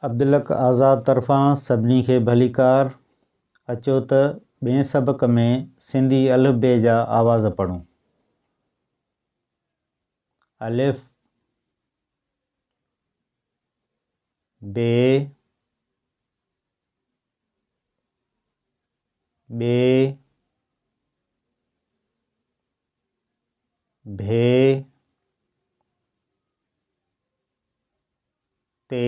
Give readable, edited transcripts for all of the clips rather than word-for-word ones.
अब्दुलक आज़ाद तरफ़ां सभिनी खे भलीकार। अचो त ॿिएं सबक़ में सिंधी अलिफ़ बे जा आवाज़ पढ़ूं। अलिफ़ बे बे भे ते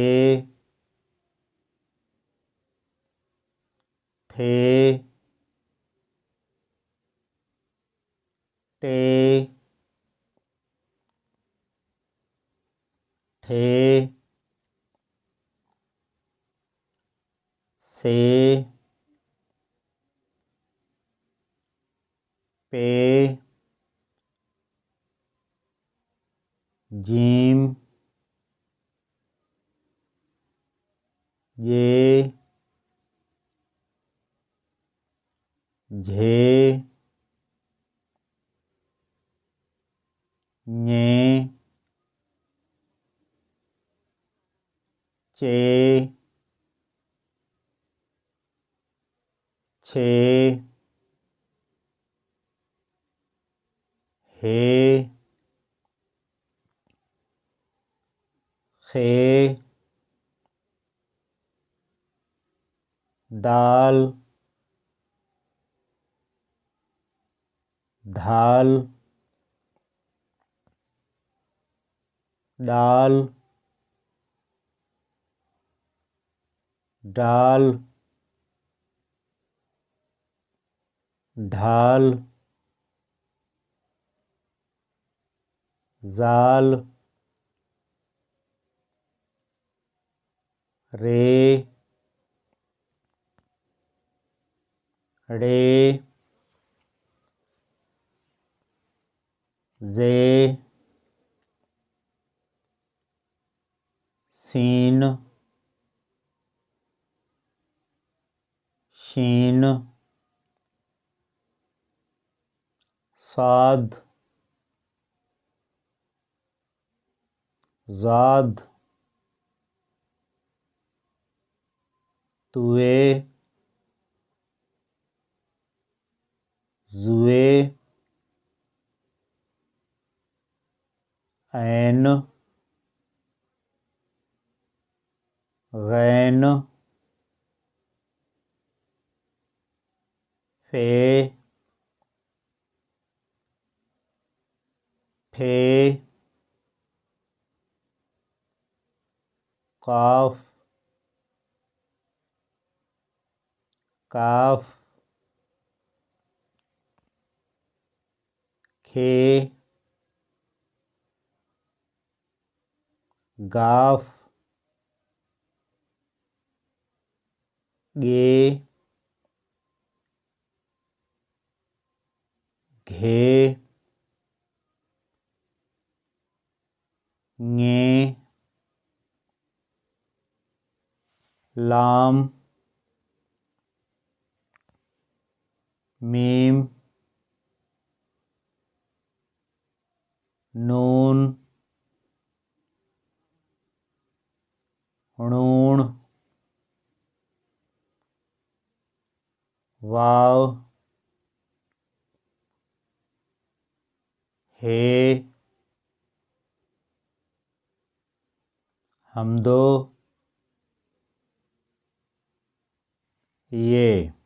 थे टे ठे से पे जीम जे झे ñे चे छे हे खे दाल धाल डाल डाल ढाल जाल रे ड़े जे सीन शीन साद ज़ाद तुए जुए ऐन गैन फे फे काफ काफ खे गाफ गे घे ñे लाम मीम नून णूण वाव हे हमदो ये।